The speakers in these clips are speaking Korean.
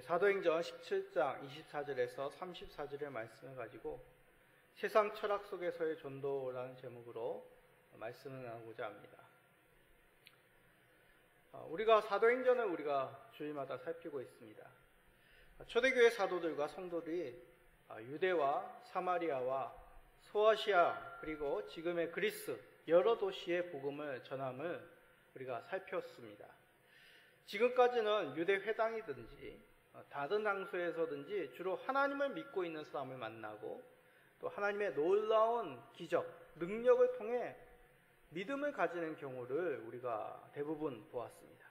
사도행전 17장 24절에서 34절의 말씀을 가지고 세상 철학 속에서의 전도라는 제목으로 말씀을 나누고자 합니다. 우리가 사도행전을 주일마다 살피고 있습니다. 초대교회 사도들과 성도들이 유대와 사마리아와 소아시아 그리고 지금의 그리스 여러 도시의 복음을 전함을 우리가 살폈습니다. 지금까지는 유대 회당이든지 다른 장소에서든지 주로 하나님을 믿고 있는 사람을 만나고 또 하나님의 놀라운 기적, 능력을 통해 믿음을 가지는 경우를 우리가 대부분 보았습니다.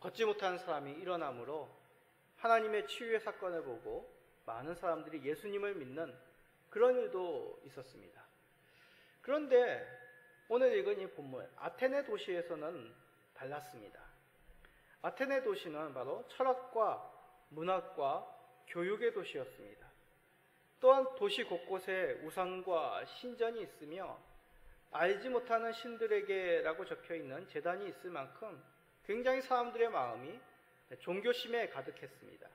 걷지 못하는 사람이 일어나므로 하나님의 치유의 사건을 보고 많은 사람들이 예수님을 믿는 그런 일도 있었습니다. 그런데 오늘 읽은 이 본문 아테네 도시에서는 달랐습니다. 아테네 도시는 바로 철학과 문학과 교육의 도시였습니다. 또한 도시 곳곳에 우상과 신전이 있으며 알지 못하는 신들에게라고 적혀있는 제단이 있을 만큼 굉장히 사람들의 마음이 종교심에 가득했습니다.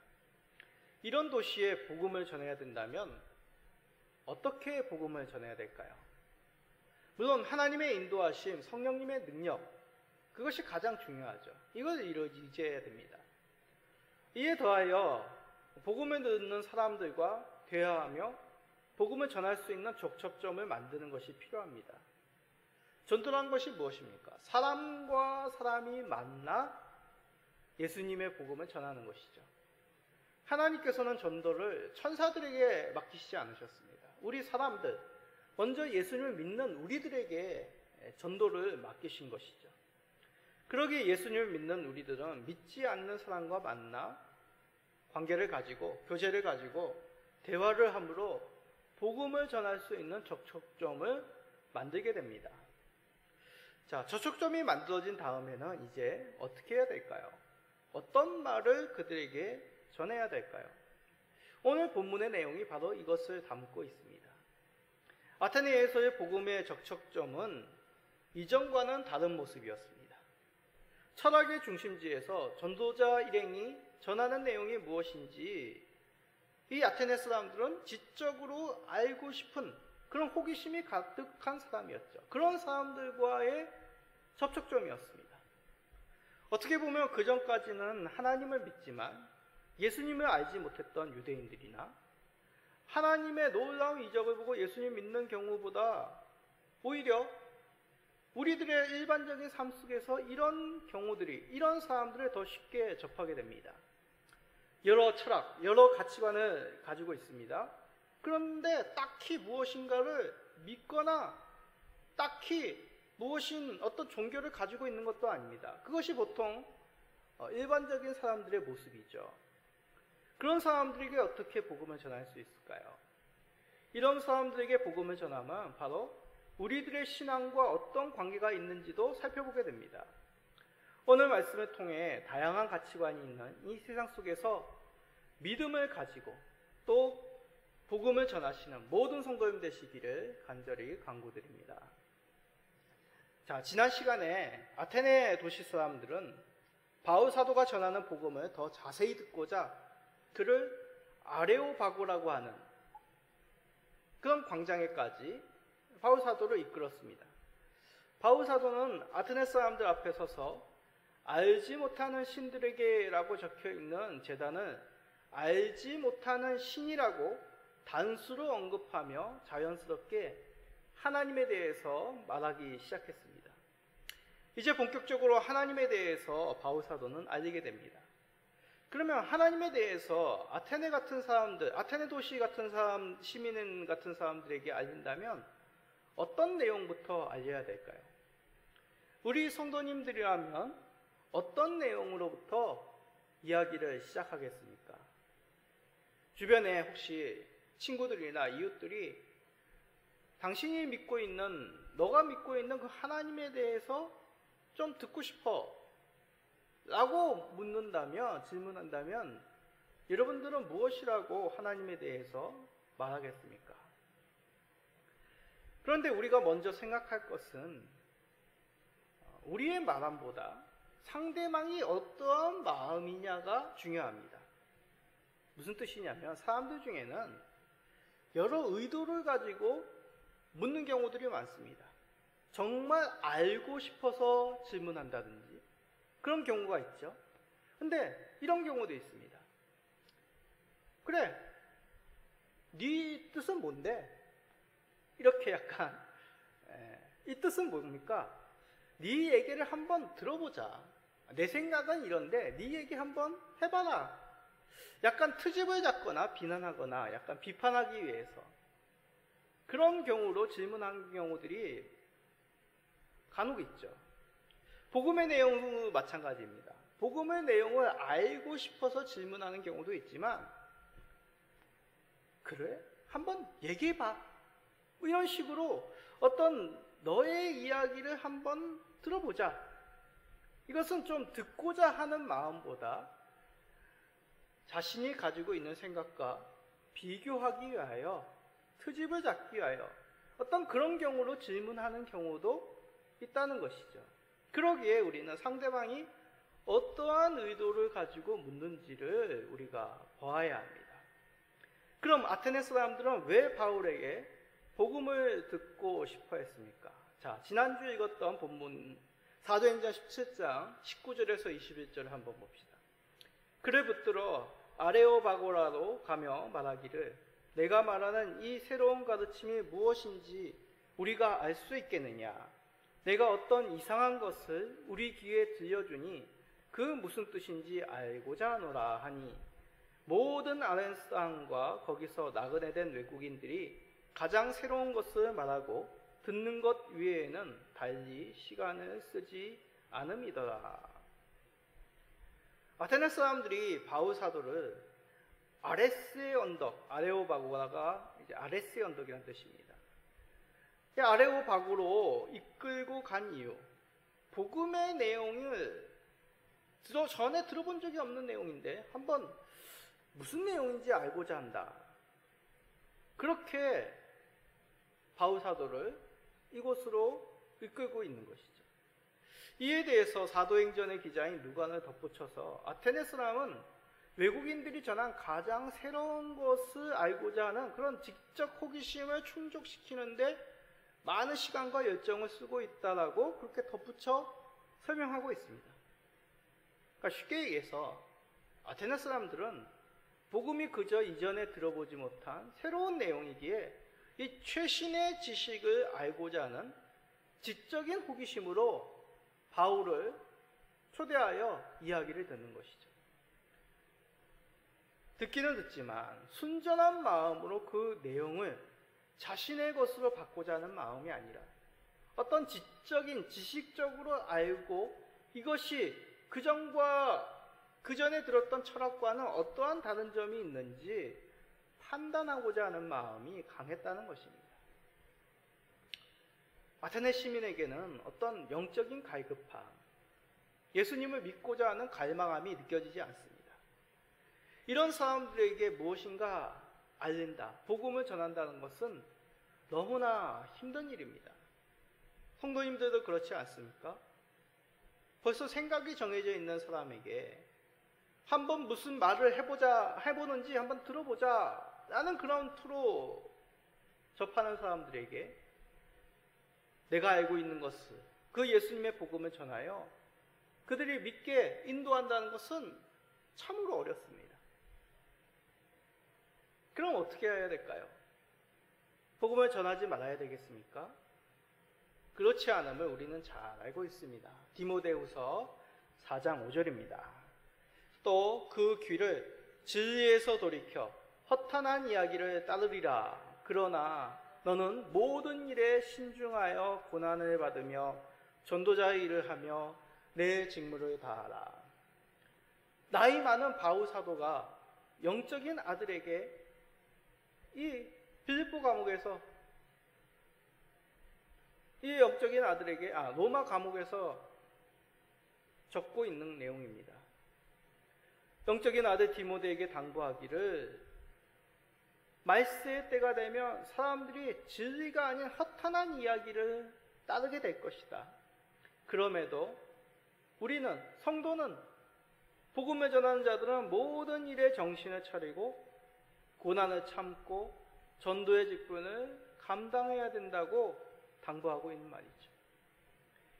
이런 도시에 복음을 전해야 된다면 어떻게 복음을 전해야 될까요? 물론 하나님의 인도하심, 성령님의 능력, 그것이 가장 중요하죠. 이걸 이루어져야 됩니다. 이에 더하여 복음을 듣는 사람들과 대화하며 복음을 전할 수 있는 접촉점을 만드는 것이 필요합니다. 전도란 것이 무엇입니까? 사람과 사람이 만나 예수님의 복음을 전하는 것이죠. 하나님께서는 전도를 천사들에게 맡기시지 않으셨습니다. 우리 사람들, 먼저 예수님을 믿는 우리들에게 전도를 맡기신 것이죠. 그러기에 예수님을 믿는 우리들은 믿지 않는 사람과 만나 관계를 가지고 교제를 가지고 대화를 함으로 복음을 전할 수 있는 접촉점을 만들게 됩니다. 자, 접촉점이 만들어진 다음에는 이제 어떻게 해야 될까요? 어떤 말을 그들에게 전해야 될까요? 오늘 본문의 내용이 바로 이것을 담고 있습니다. 아테네에서의 복음의 접촉점은 이전과는 다른 모습이었습니다. 철학의 중심지에서 전도자 일행이 전하는 내용이 무엇인지 이 아테네 사람들은 지적으로 알고 싶은 그런 호기심이 가득한 사람이었죠. 그런 사람들과의 접촉점이었습니다. 어떻게 보면 그 전까지는 하나님을 믿지만 예수님을 알지 못했던 유대인들이나 하나님의 놀라운 이적을 보고 예수님 믿는 경우보다 오히려 우리들의 일반적인 삶 속에서 이런 사람들을 더 쉽게 접하게 됩니다. 여러 철학, 여러 가치관을 가지고 있습니다. 그런데 딱히 무엇인가를 믿거나 딱히 어떤 종교를 가지고 있는 것도 아닙니다. 그것이 보통 일반적인 사람들의 모습이죠. 그런 사람들에게 어떻게 복음을 전할 수 있을까요? 이런 사람들에게 복음을 전하면 바로 우리들의 신앙과 어떤 관계가 있는지도 살펴보게 됩니다. 오늘 말씀을 통해 다양한 가치관이 있는 이 세상 속에서 믿음을 가지고 또 복음을 전하시는 모든 성도님 되시기를 간절히 간구드립니다. 자, 지난 시간에 아테네 도시 사람들은 바울 사도가 전하는 복음을 더 자세히 듣고자 그를 아레오바고라고 하는 그런 광장에까지 바울 사도를 이끌었습니다. 바울 사도는 아테네 사람들 앞에 서서 알지 못하는 신들에게라고 적혀있는 제단을 알지 못하는 신이라고 단수로 언급하며 자연스럽게 하나님에 대해서 말하기 시작했습니다. 이제 본격적으로 하나님에 대해서 바울 사도는 알리게 됩니다. 그러면 하나님에 대해서 아테네 같은 사람들, 아테네 도시 같은 사람, 시민 같은 사람들에게 알린다면 어떤 내용부터 알려야 될까요? 우리 성도님들이라면 어떤 내용으로부터 이야기를 시작하겠습니까? 주변에 혹시 친구들이나 이웃들이 당신이 믿고 있는, 너가 믿고 있는 그 하나님에 대해서 좀 듣고 싶어 라고 질문한다면 여러분들은 무엇이라고 하나님에 대해서 말하겠습니까? 그런데 우리가 먼저 생각할 것은 우리의 마음보다 상대방이 어떠한 마음이냐가 중요합니다. 무슨 뜻이냐면 사람들 중에는 여러 의도를 가지고 묻는 경우들이 많습니다. 정말 알고 싶어서 질문한다든지 그런 경우가 있죠. 근데 이런 경우도 있습니다. 그래, 네 뜻은 뭔데? 이렇게 약간 이 뜻은 뭡니까? 네 얘기를 한번 들어보자. 내 생각은 이런데 네 얘기 한번 해봐라. 약간 트집을 잡거나 비난하거나 약간 비판하기 위해서 그런 경우로 질문하는 경우들이 간혹 있죠. 복음의 내용도 마찬가지입니다. 복음의 내용을 알고 싶어서 질문하는 경우도 있지만 그래? 한번 얘기해봐. 이런 식으로 어떤 너의 이야기를 한번 들어보자. 이것은 좀 듣고자 하는 마음보다 자신이 가지고 있는 생각과 비교하기 위하여 트집을 잡기 위하여 어떤 그런 경우로 질문하는 경우도 있다는 것이죠. 그러기에 우리는 상대방이 어떠한 의도를 가지고 묻는지를 우리가 보아야 합니다. 그럼 아테네 사람들은 왜 바울에게 복음을 듣고 싶어 했습니까? 자, 지난주에 읽었던 본문 사도행전 17장 19절에서 21절을 한번 봅시다. 그를 붙들어 아레오바고라로 가며 말하기를 내가 말하는 이 새로운 가르침이 무엇인지 우리가 알 수 있겠느냐? 내가 어떤 이상한 것을 우리 귀에 들려주니 그 무슨 뜻인지 알고자 하노라 하니 모든 아렌스 땅과 거기서 나그네된 외국인들이 가장 새로운 것을 말하고 듣는 것 외에는 달리 시간을 쓰지 않음이더라. 아테네 사람들이 바울 사도를 아레스의 언덕, 아레오바고라가 이제 아레스의 언덕이라는 뜻입니다. 이 아레오바고로 이끌고 간 이유, 복음의 내용을 전에 들어본 적이 없는 내용인데 한번 무슨 내용인지 알고자 한다. 그렇게 바울 사도를 이곳으로 이끌고 있는 것이죠. 이에 대해서 사도행전의 기자인 누가는 덧붙여서 아테네 사람은 외국인들이 전한 가장 새로운 것을 알고자 하는 그런 지적 호기심을 충족시키는데 많은 시간과 열정을 쓰고 있다라고 그렇게 덧붙여 설명하고 있습니다. 그러니까 쉽게 얘기해서 아테네 사람들은 복음이 그저 이전에 들어보지 못한 새로운 내용이기에 이 최신의 지식을 알고자 하는 지적인 호기심으로 바울을 초대하여 이야기를 듣는 것이죠. 듣기는 듣지만 순전한 마음으로 그 내용을 자신의 것으로 받고자 하는 마음이 아니라 어떤 지적인 지식적으로 알고 이것이 그전에 들었던 철학과는 어떠한 다른 점이 있는지 판단하고자 하는 마음이 강했다는 것입니다. 아테네 시민에게는 어떤 영적인 갈급함, 예수님을 믿고자 하는 갈망함이 느껴지지 않습니다. 이런 사람들에게 무엇인가 알린다, 복음을 전한다는 것은 너무나 힘든 일입니다. 성도님들도 그렇지 않습니까? 벌써 생각이 정해져 있는 사람에게 한번 무슨 말을 해보는지 한번 들어보자 라는 그런 투로 접하는 사람들에게 내가 알고 있는 것을, 그 예수님의 복음을 전하여 그들이 믿게 인도한다는 것은 참으로 어렵습니다. 그럼 어떻게 해야 될까요? 복음을 전하지 말아야 되겠습니까? 그렇지 않음을 우리는 잘 알고 있습니다. 디모데후서 4장 5절입니다. 또 그 귀를 진리에서 돌이켜 허탄한 이야기를 따르리라. 그러나 너는 모든 일에 신중하여 고난을 받으며 전도자의 일을 하며 내 직무를 다하라. 나이 많은 바울 사도가 영적인 아들에게 이 빌립보 감옥에서 이 영적인 아들에게 로마 감옥에서 적고 있는 내용입니다. 영적인 아들 디모데에게 당부하기를 말세의 때가 되면 사람들이 진리가 아닌 허탄한 이야기를 따르게 될 것이다. 그럼에도 우리는, 성도는 복음을 전하는 자들은 모든 일에 정신을 차리고 고난을 참고 전도의 직분을 감당해야 된다고 당부하고 있는 말이죠.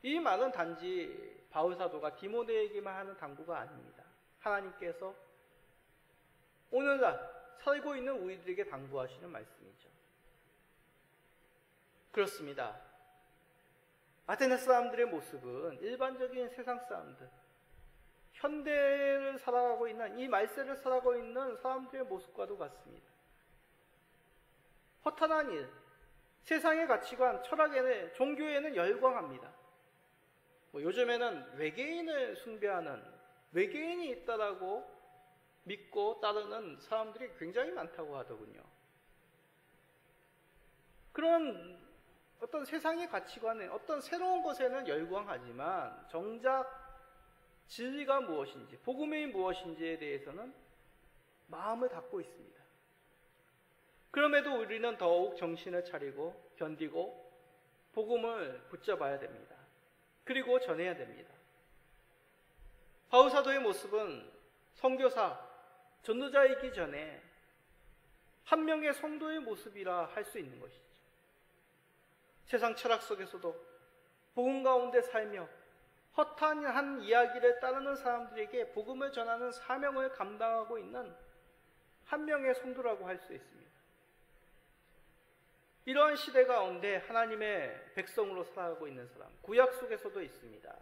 이 말은 단지 바울 사도가 디모데에게만 하는 당부가 아닙니다. 하나님께서 오늘날 살고 있는 우리들에게 당부하시는 말씀이죠. 그렇습니다. 아테네 사람들의 모습은 일반적인 세상 사람들, 현대를 살아가고 있는, 이 말세를 살아가고 있는 사람들의 모습과도 같습니다. 허탄한 일, 세상의 가치관, 철학에는, 종교에는 열광합니다. 요즘에는 외계인을 숭배하는, 외계인이 있다라고 믿고 따르는 사람들이 굉장히 많다고 하더군요. 그런 어떤 세상의 가치관에, 어떤 새로운 것에는 열광하지만 정작 진리가 무엇인지, 복음이 무엇인지에 대해서는 마음을 닫고 있습니다. 그럼에도 우리는 더욱 정신을 차리고 견디고 복음을 붙잡아야 됩니다. 그리고 전해야 됩니다. 바울 사도의 모습은 선교사, 전도자이기 전에 한 명의 성도의 모습이라 할 수 있는 것이죠. 세상 철학 속에서도 복음 가운데 살며 허탄한 이야기를 따르는 사람들에게 복음을 전하는 사명을 감당하고 있는 한 명의 성도라고 할 수 있습니다. 이러한 시대 가운데 하나님의 백성으로 살아가고 있는 사람, 구약 속에서도 있습니다.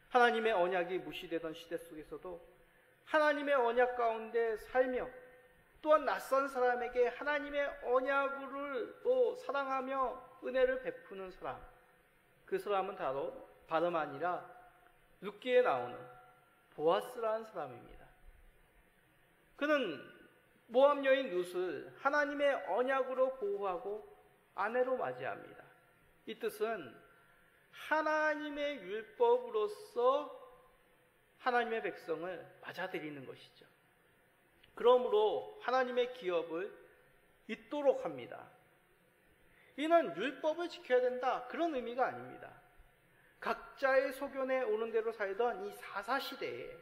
하나님의 언약이 무시되던 시대 속에서도 하나님의 언약 가운데 살며 또한 낯선 사람에게 하나님의 언약을 또 사랑하며 은혜를 베푸는 사람, 그 사람은 다름 아니라 룻기에 나오는 보아스라는 사람입니다. 그는 모압 여인 룻을 하나님의 언약으로 보호하고 아내로 맞이합니다. 이 뜻은 하나님의 율법으로서 하나님의 백성을 맞아들이는 것이죠. 그러므로 하나님의 기업을 잇도록 합니다. 이는 율법을 지켜야 된다, 그런 의미가 아닙니다. 각자의 소견에 오는 대로 살던 이 사사시대에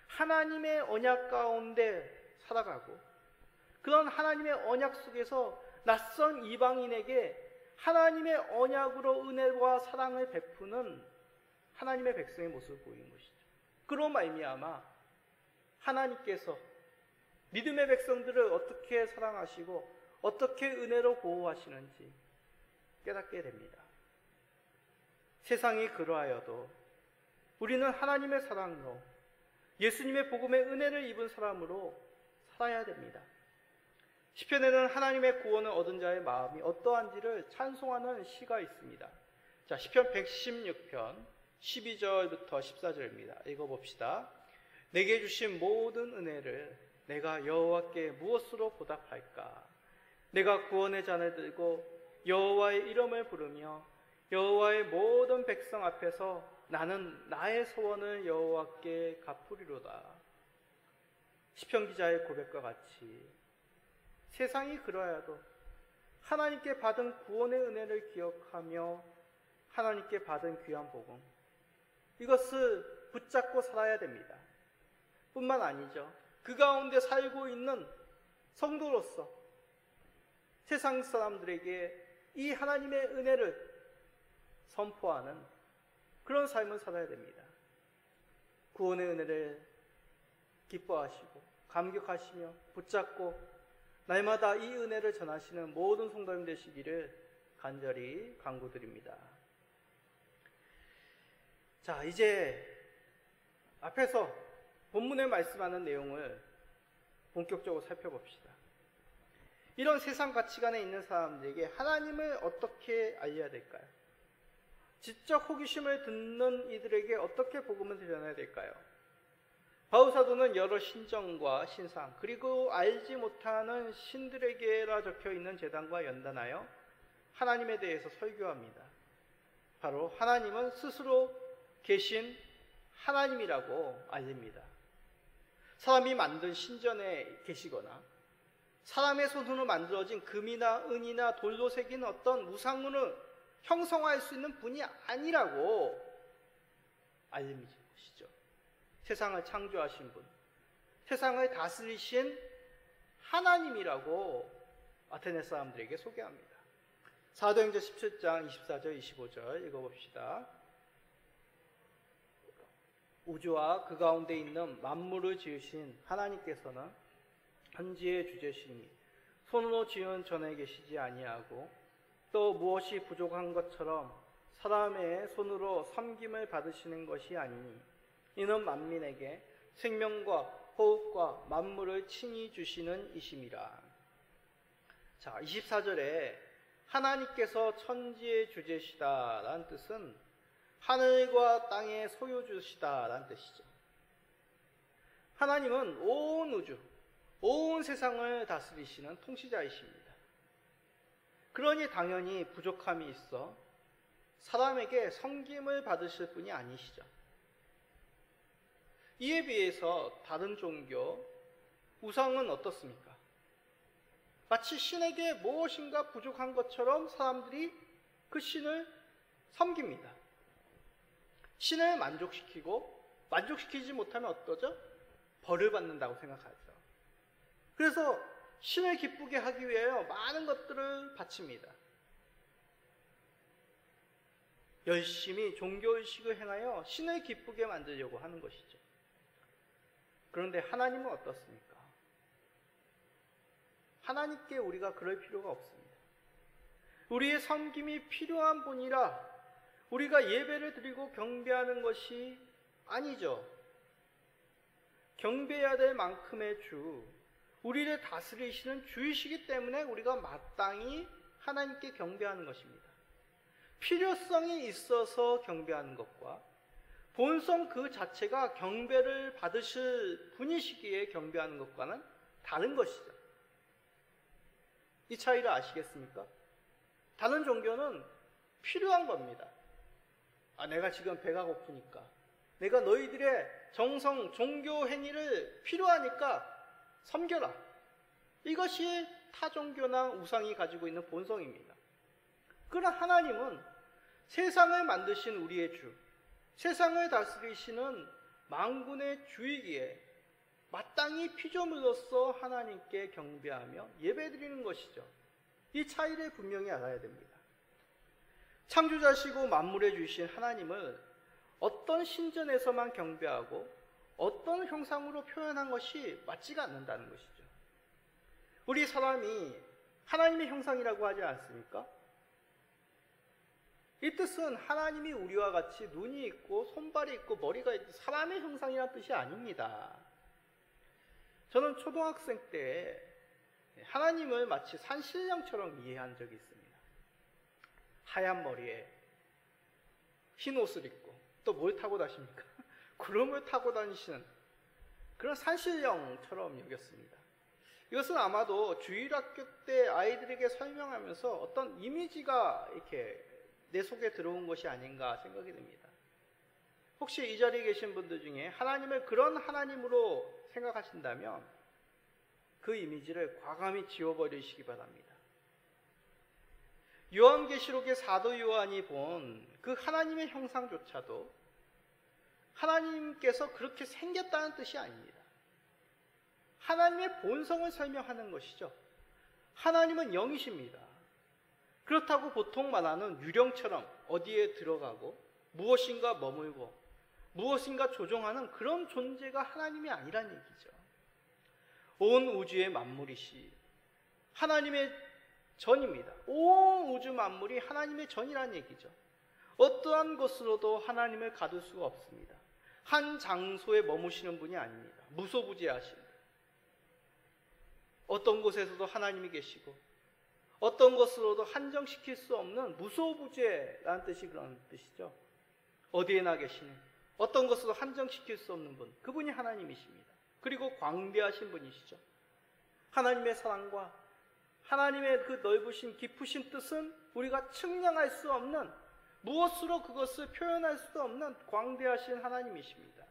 하나님의 언약 가운데 살아가고 그런 하나님의 언약 속에서 낯선 이방인에게 하나님의 언약으로 은혜와 사랑을 베푸는 하나님의 백성의 모습을 보이는 것이죠. 그로 말미암아 하나님께서 믿음의 백성들을 어떻게 사랑하시고 어떻게 은혜로 보호하시는지 깨닫게 됩니다. 세상이 그러하여도 우리는 하나님의 사랑으로 예수님의 복음의 은혜를 입은 사람으로 살아야 됩니다. 시편에는 하나님의 구원을 얻은 자의 마음이 어떠한지를 찬송하는 시가 있습니다. 자, 시편 116편 12절부터 14절입니다. 읽어봅시다. 내게 주신 모든 은혜를 내가 여호와께 무엇으로 보답할까? 내가 구원의 잔을 들고 여호와의 이름을 부르며 여호와의 모든 백성 앞에서 나는 나의 소원을 여호와께 갚으리로다. 시편 기자의 고백과 같이 세상이 그러하여도 하나님께 받은 구원의 은혜를 기억하며 하나님께 받은 귀한 복음, 이것을 붙잡고 살아야 됩니다. 뿐만 아니죠. 그 가운데 살고 있는 성도로서 세상 사람들에게 이 하나님의 은혜를 선포하는 그런 삶을 살아야 됩니다. 구원의 은혜를 기뻐하시고 감격하시며 붙잡고 날마다 이 은혜를 전하시는 모든 성도님 되시기를 간절히 간구드립니다. 자, 이제 앞에서 본문에 말씀하는 내용을 본격적으로 살펴봅시다. 이런 세상 가치관에 있는 사람들에게 하나님을 어떻게 알려야 될까요? 지적 호기심을 듣는 이들에게 어떻게 복음을 전해야 될까요? 바울 사도는 여러 신정과 신상, 그리고 알지 못하는 신들에게라 적혀있는 제단과 연단하여 하나님에 대해서 설교합니다. 바로 하나님은 스스로 계신 하나님이라고 알립니다. 사람이 만든 신전에 계시거나 사람의 손으로 만들어진 금이나 은이나 돌로 새긴 어떤 우상물을 형성할 수 있는 분이 아니라고 알립니다. 세상을 창조하신 분, 세상을 다스리신 하나님이라고 아테네 사람들에게 소개합니다. 사도행전 17장 24절 25절 읽어봅시다. 우주와 그 가운데 있는 만물을 지으신 하나님께서는 천지의 주제시니 손으로 지은 전에 계시지 아니하고 또 무엇이 부족한 것처럼 사람의 손으로 섬김을 받으시는 것이 아니니 이는 만민에게 생명과 호흡과 만물을 친히 주시는 이심이라. 자, 24절에 하나님께서 천지의 주제시다라는 뜻은 하늘과 땅의 소유주시다라는 뜻이죠. 하나님은 온 우주, 온 세상을 다스리시는 통치자이십니다. 그러니 당연히 부족함이 있어 사람에게 섬김을 받으실 분이 아니시죠. 이에 비해서 다른 종교, 우상은 어떻습니까? 마치 신에게 무엇인가 부족한 것처럼 사람들이 그 신을 섬깁니다. 신을 만족시키지 못하면 어떠죠? 벌을 받는다고 생각하죠. 그래서 신을 기쁘게 하기 위하여 많은 것들을 바칩니다. 열심히 종교의식을 행하여 신을 기쁘게 만들려고 하는 것이죠. 그런데 하나님은 어떻습니까? 하나님께 우리가 그럴 필요가 없습니다. 우리의 섬김이 필요한 분이라 우리가 예배를 드리고 경배하는 것이 아니죠. 경배해야 될 만큼의 주, 우리를 다스리시는 주이시기 때문에 우리가 마땅히 하나님께 경배하는 것입니다. 필요성이 있어서 경배하는 것과 본성 그 자체가 경배를 받으실 분이시기에 경배하는 것과는 다른 것이죠. 이 차이를 아시겠습니까? 다른 종교는 필요한 겁니다. 내가 지금 배가 고프니까, 내가 너희들의 정성, 종교 행위를 필요하니까 섬겨라. 이것이 타 종교나 우상이 가지고 있는 본성입니다. 그러나 하나님은 세상을 만드신 우리의 주, 세상을 다스리시는 만군의 주이기에 마땅히 피조물로서 하나님께 경배하며 예배드리는 것이죠. 이 차이를 분명히 알아야 됩니다. 창조자시고 만물에 주신 하나님을 어떤 신전에서만 경배하고 어떤 형상으로 표현한 것이 맞지가 않는다는 것이죠. 우리 사람이 하나님의 형상이라고 하지 않습니까? 이 뜻은 하나님이 우리와 같이 눈이 있고 손발이 있고 머리가 있고 사람의 형상이라는 뜻이 아닙니다. 저는 초등학생 때 하나님을 마치 산신령처럼 이해한 적이 있습니다. 하얀 머리에 흰 옷을 입고 또 뭘 타고 다십니까? 구름을 타고 다니시는 그런 산신령처럼 여겼습니다. 이것은 아마도 주일학교 때 아이들에게 설명하면서 어떤 이미지가 이렇게 내 속에 들어온 것이 아닌가 생각이 듭니다. 혹시 이 자리에 계신 분들 중에 하나님을 그런 하나님으로 생각하신다면 그 이미지를 과감히 지워버리시기 바랍니다. 요한계시록의 사도 요한이 본 그 하나님의 형상조차도 하나님께서 그렇게 생겼다는 뜻이 아닙니다. 하나님의 본성을 설명하는 것이죠. 하나님은 영이십니다. 그렇다고 보통 말하는 유령처럼 어디에 들어가고 무엇인가 머물고 무엇인가 조종하는 그런 존재가 하나님이 아니란 얘기죠. 온 우주의 만물이시 하나님의 전입니다. 온 우주 만물이 하나님의 전이란 얘기죠. 어떠한 것으로도 하나님을 가둘 수가 없습니다. 한 장소에 머무시는 분이 아닙니다. 무소부지하신 어떤 곳에서도 하나님이 계시고 어떤 것으로도 한정시킬 수 없는 무소부재라는 뜻이 그런 뜻이죠. 어디에나 계시는 어떤 것으로 한정시킬 수 없는 분, 그분이 하나님이십니다. 그리고 광대하신 분이시죠. 하나님의 사랑과 하나님의 그 넓으신 깊으신 뜻은 우리가 측량할 수 없는, 무엇으로 그것을 표현할 수 없는 광대하신 하나님이십니다.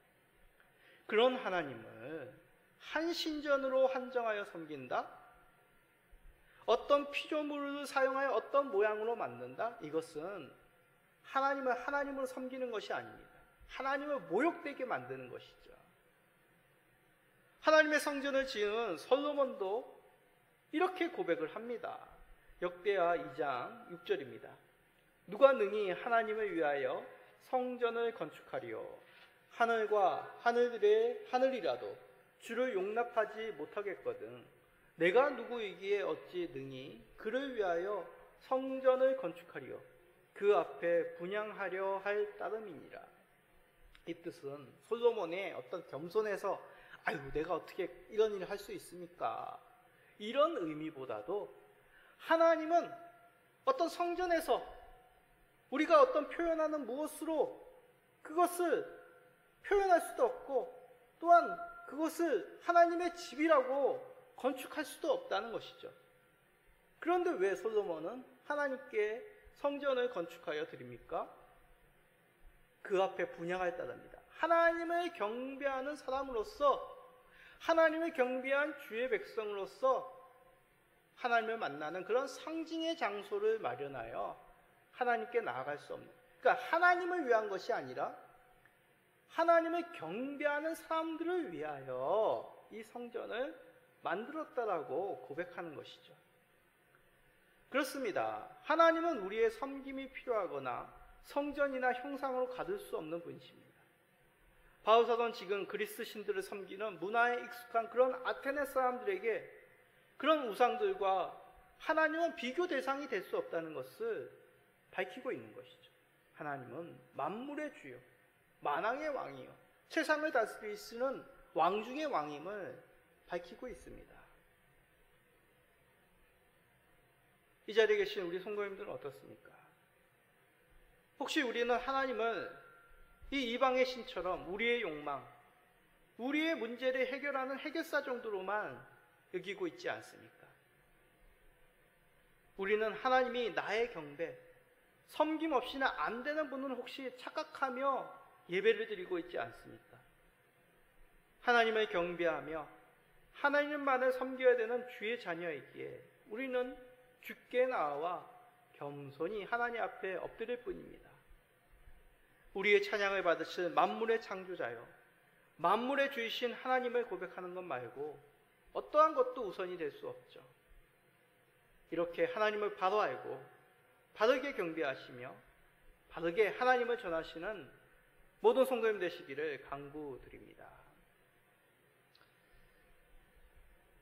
그런 하나님을 한 신전으로 한정하여 섬긴다? 어떤 피조물을 사용하여 어떤 모양으로 만든다? 이것은 하나님을 하나님으로 섬기는 것이 아닙니다. 하나님을 모욕되게 만드는 것이죠. 하나님의 성전을 지은 솔로몬도 이렇게 고백을 합니다. 역대하 2장 6절입니다. 누가 능히 하나님을 위하여 성전을 건축하리요? 하늘과 하늘들의 하늘이라도 주를 용납하지 못하겠거든. 내가 누구이기에 어찌 능히 그를 위하여 성전을 건축하리요? 그 앞에 분향하려 할 따름이니라. 이 뜻은 솔로몬의 어떤 겸손해서 아유 내가 어떻게 이런 일을 할 수 있습니까? 이런 의미보다도 하나님은 어떤 성전에서 우리가 어떤 표현하는 무엇으로 그것을 표현할 수도 없고 또한 그것을 하나님의 집이라고 건축할 수도 없다는 것이죠. 그런데 왜 솔로몬은 하나님께 성전을 건축하여 드립니까? 그 앞에 분향할 따릅니다. 하나님을 경배하는 사람으로서 하나님을 경배한 주의 백성으로서 하나님을 만나는 그런 상징의 장소를 마련하여 하나님께 나아갈 수 없는, 그러니까 하나님을 위한 것이 아니라 하나님을 경배하는 사람들을 위하여 이 성전을 만들었다라고 고백하는 것이죠. 그렇습니다. 하나님은 우리의 섬김이 필요하거나 성전이나 형상으로 가둘 수 없는 분이십니다. 바울 사도는 지금 그리스 신들을 섬기는 문화에 익숙한 그런 아테네 사람들에게 그런 우상들과 하나님은 비교 대상이 될 수 없다는 것을 밝히고 있는 것이죠. 하나님은 만물의 주요, 만왕의 왕이요, 세상을 다스리시는 왕 중의 왕임을 밝히고 있습니다. 이 자리에 계신 우리 성도님들은 어떻습니까? 혹시 우리는 하나님을 이 이방의 신처럼 우리의 욕망, 우리의 문제를 해결하는 해결사 정도로만 여기고 있지 않습니까? 우리는 하나님이 나의 경배, 섬김 없이는 안 되는 분은 혹시 착각하며 예배를 드리고 있지 않습니까? 하나님을 경배하며 하나님만을 섬겨야 되는 주의 자녀이기에 우리는 주께 나와 겸손히 하나님 앞에 엎드릴 뿐입니다. 우리의 찬양을 받으실 만물의 창조자요, 만물의 주이신 하나님을 고백하는 것 말고 어떠한 것도 우선이 될 수 없죠. 이렇게 하나님을 바로 알고 바르게 경배하시며 바르게 하나님을 전하시는 모든 성도님 되시기를 간구드립니다.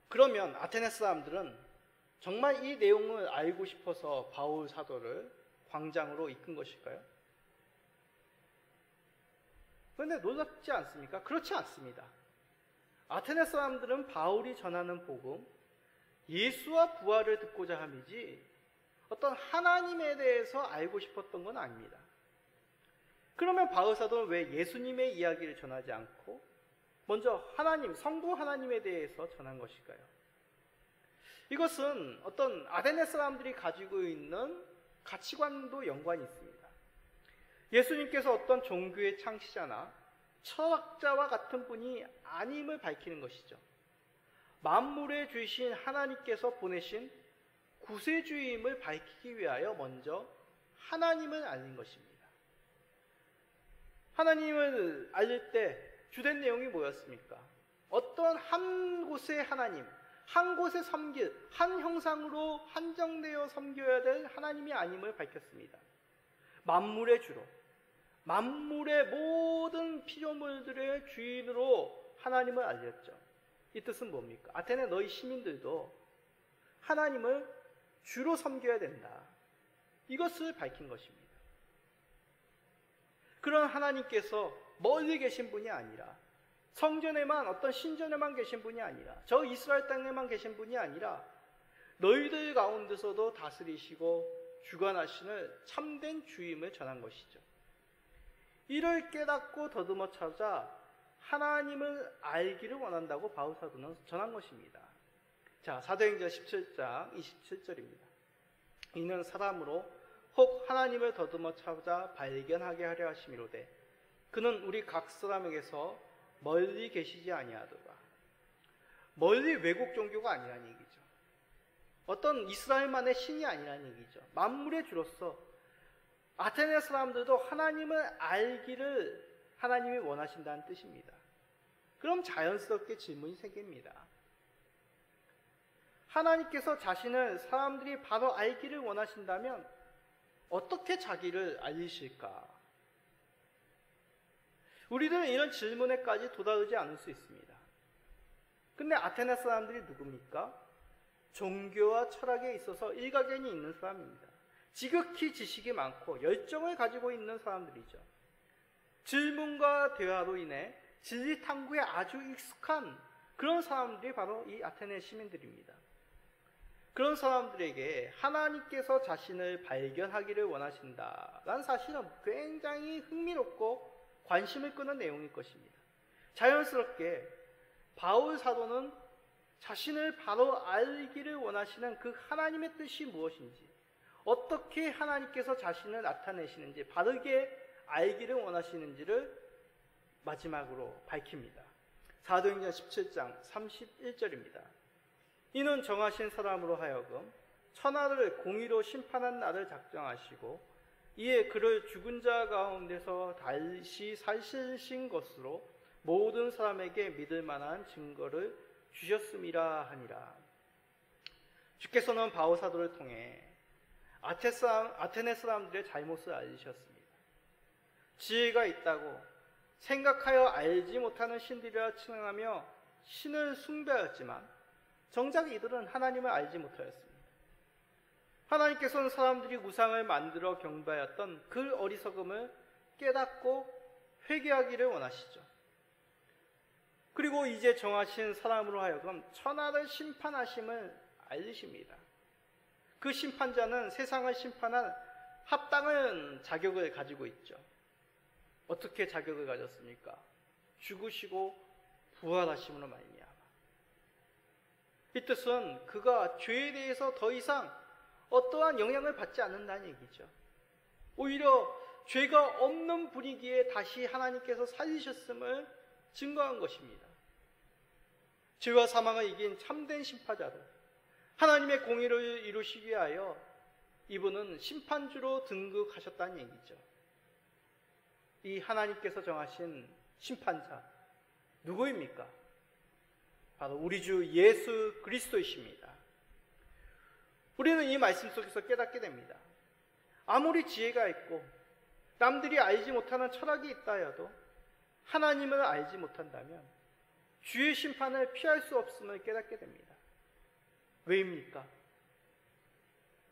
그러면 아테네 사람들은 정말 이 내용을 알고 싶어서 바울 사도를 광장으로 이끈 것일까요? 그런데 놀랍지 않습니까? 그렇지 않습니다. 아테네 사람들은 바울이 전하는 복음, 예수와 부활을 듣고자 함이지 어떤 하나님에 대해서 알고 싶었던 건 아닙니다. 그러면 바울 사도는 왜 예수님의 이야기를 전하지 않고 먼저 하나님, 성부 하나님에 대해서 전한 것일까요? 이것은 어떤 아테네 사람들이 가지고 있는 가치관도 연관이 있습니다. 예수님께서 어떤 종교의 창시자나 철학자와 같은 분이 아님을 밝히는 것이죠. 만물의 주이신 하나님께서 보내신 구세주임을 밝히기 위하여 먼저 하나님을 알린 것입니다. 하나님을 알릴 때 주된 내용이 뭐였습니까? 어떤 한 곳의 하나님, 한 곳에 섬길, 한 형상으로 한정되어 섬겨야 될 하나님이 아님을 밝혔습니다. 만물의 주로, 만물의 모든 피조물들의 주인으로 하나님을 알렸죠. 이 뜻은 뭡니까? 아테네 너희 시민들도 하나님을 주로 섬겨야 된다. 이것을 밝힌 것입니다. 그런 하나님께서 멀리 계신 분이 아니라 성전에만, 어떤 신전에만 계신 분이 아니라 저 이스라엘 땅에만 계신 분이 아니라 너희들 가운데서도 다스리시고 주관하시는 참된 주임을 전한 것이죠. 이를 깨닫고 더듬어 찾아 하나님을 알기를 원한다고 바울 사도는 전한 것입니다. 자, 사도행전 17장 27절입니다. 이는 사람으로 혹 하나님을 더듬어 찾아 발견하게 하려 하심이로되 그는 우리 각 사람에게서 멀리 계시지 아니하더라. 멀리 외국 종교가 아니라는 얘기죠. 어떤 이스라엘만의 신이 아니라는 얘기죠. 만물의 주로서 아테네 사람들도 하나님을 알기를 하나님이 원하신다는 뜻입니다. 그럼 자연스럽게 질문이 생깁니다. 하나님께서 자신을 사람들이 바로 알기를 원하신다면 어떻게 자기를 알리실까? 우리들은 이런 질문에까지 도달하지 않을 수 있습니다. 근데 아테네 사람들이 누굽니까? 종교와 철학에 있어서 일가견이 있는 사람입니다. 지극히 지식이 많고 열정을 가지고 있는 사람들이죠. 질문과 대화로 인해 진리 탐구에 아주 익숙한 그런 사람들이 바로 이 아테네 시민들입니다. 그런 사람들에게 하나님께서 자신을 발견하기를 원하신다라는 사실은 굉장히 흥미롭고 관심을 끄는 내용일 것입니다. 자연스럽게 바울 사도는 자신을 바로 알기를 원하시는 그 하나님의 뜻이 무엇인지, 어떻게 하나님께서 자신을 나타내시는지, 바르게 알기를 원하시는지를 마지막으로 밝힙니다. 사도행전 17장 31절입니다. 이는 정하신 사람으로 하여금 천하를 공의로 심판한 날을 작정하시고 이에 그를 죽은 자 가운데서 다시 살리신 것으로 모든 사람에게 믿을 만한 증거를 주셨음이라 하니라. 주께서는 바울 사도를 통해 아테네 사람들의 잘못을 알리셨습니다. 지혜가 있다고 생각하여 알지 못하는 신들이라 칭하며 신을 숭배하였지만 정작 이들은 하나님을 알지 못하였습니다. 하나님께서는 사람들이 우상을 만들어 경배하였던 그 어리석음을 깨닫고 회개하기를 원하시죠. 그리고 이제 정하신 사람으로 하여금 천하를 심판하심을 알리십니다. 그 심판자는 세상을 심판한 합당한 자격을 가지고 있죠. 어떻게 자격을 가졌습니까? 죽으시고 부활하심으로 말미암아. 이 뜻은 그가 죄에 대해서 더 이상 어떠한 영향을 받지 않는다는 얘기죠. 오히려 죄가 없는 분위기에 다시 하나님께서 살리셨음을 증거한 것입니다. 죄와 사망을 이긴 참된 심판자로 하나님의 공의를 이루시기 위하여 이분은 심판주로 등극하셨다는 얘기죠. 이 하나님께서 정하신 심판자 누구입니까? 바로 우리 주 예수 그리스도이십니다. 우리는 이 말씀 속에서 깨닫게 됩니다. 아무리 지혜가 있고 남들이 알지 못하는 철학이 있다 해도 하나님을 알지 못한다면 주의 심판을 피할 수 없음을 깨닫게 됩니다. 왜입니까?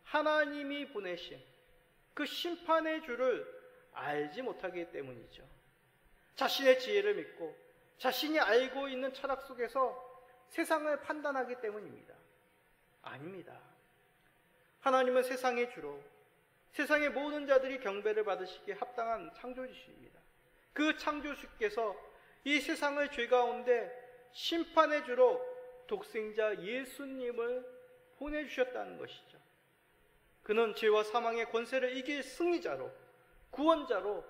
하나님이 보내신 그 심판의 주를 알지 못하기 때문이죠. 자신의 지혜를 믿고 자신이 알고 있는 철학 속에서 세상을 판단하기 때문입니다. 아닙니다. 하나님은 세상의 주로 세상의 모든 자들이 경배를 받으시기에 합당한 창조주십니다. 그 창조주께서 이 세상의 죄 가운데 심판의 주로 독생자 예수님을 보내주셨다는 것이죠. 그는 죄와 사망의 권세를 이길 승리자로 구원자로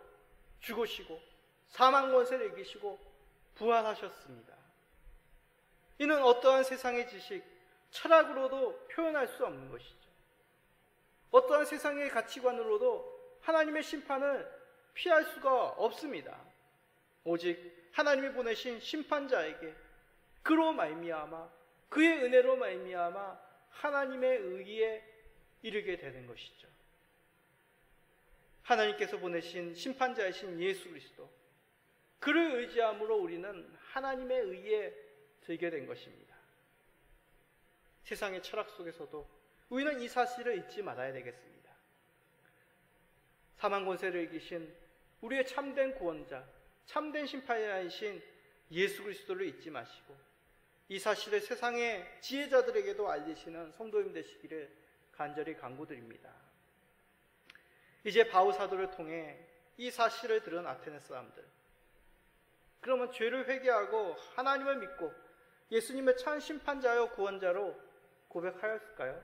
죽으시고 사망 권세를 이기시고 부활하셨습니다. 이는 어떠한 세상의 지식, 철학으로도 표현할 수 없는 것이죠. 어떠한 세상의 가치관으로도 하나님의 심판을 피할 수가 없습니다. 오직 하나님이 보내신 심판자에게 그로 말미암아 그의 은혜로 말미암아 하나님의 의에 이르게 되는 것이죠. 하나님께서 보내신 심판자이신 예수 그리스도, 그를 의지함으로 우리는 하나님의 의에 들게 된 것입니다. 세상의 철학 속에서도 우리는 이 사실을 잊지 말아야 되겠습니다. 사망 권세를 이기신 우리의 참된 구원자, 참된 심판자이신 예수 그리스도를 잊지 마시고 이 사실을 세상의 지혜자들에게도 알리시는 성도님 되시기를 간절히 간구드립니다. 이제 바울 사도를 통해 이 사실을 들은 아테네 사람들, 그러면 죄를 회개하고 하나님을 믿고 예수님의 참 심판자요 구원자로 고백하였을까요?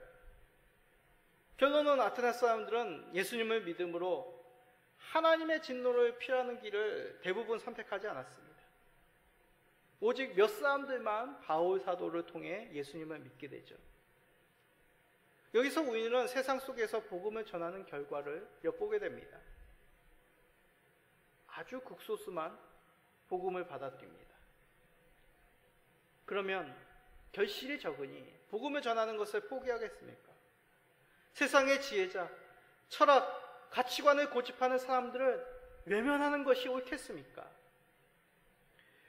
결론은 아테네 사람들은 예수님을 믿음으로 하나님의 진노를 피하는 길을 대부분 선택하지 않았습니다. 오직 몇 사람들만 바울 사도를 통해 예수님을 믿게 되죠. 여기서 우리는 세상 속에서 복음을 전하는 결과를 엿보게 됩니다. 아주 극소수만 복음을 받아들입니다. 그러면 결실이 적으니 복음을 전하는 것을 포기하겠습니까? 세상의 지혜자, 철학, 가치관을 고집하는 사람들을 외면하는 것이 옳겠습니까?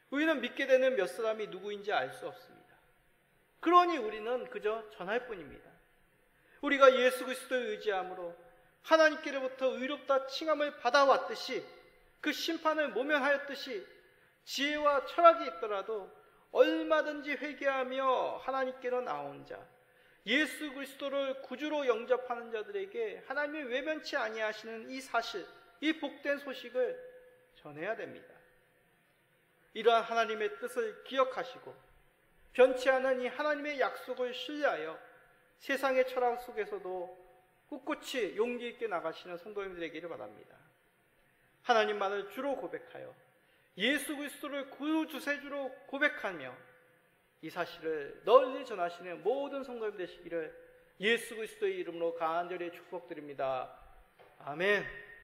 우리는 믿게 되는 몇 사람이 누구인지 알 수 없습니다. 그러니 우리는 그저 전할 뿐입니다. 우리가 예수 그리스도를 의지함으로 하나님께로부터 의롭다 칭함을 받아왔듯이, 그 심판을 모면하였듯이 지혜와 철학이 있더라도 얼마든지 회개하며 하나님께로 나온 자, 예수 그리스도를 구주로 영접하는 자들에게 하나님이 외면치 아니하시는 이 사실, 이 복된 소식을 전해야 됩니다. 이러한 하나님의 뜻을 기억하시고 변치 않은 이 하나님의 약속을 신뢰하여 세상의 철학 속에서도 꿋꿋이 용기 있게 나가시는 성도님들에게를 바랍니다. 하나님만을 주로 고백하여 예수 그리스도를 구주세주로 고백하며 이 사실을 널리 전하시는 모든 성도님 되시기를 예수 그리스도의 이름으로 간절히 축복드립니다. 아멘.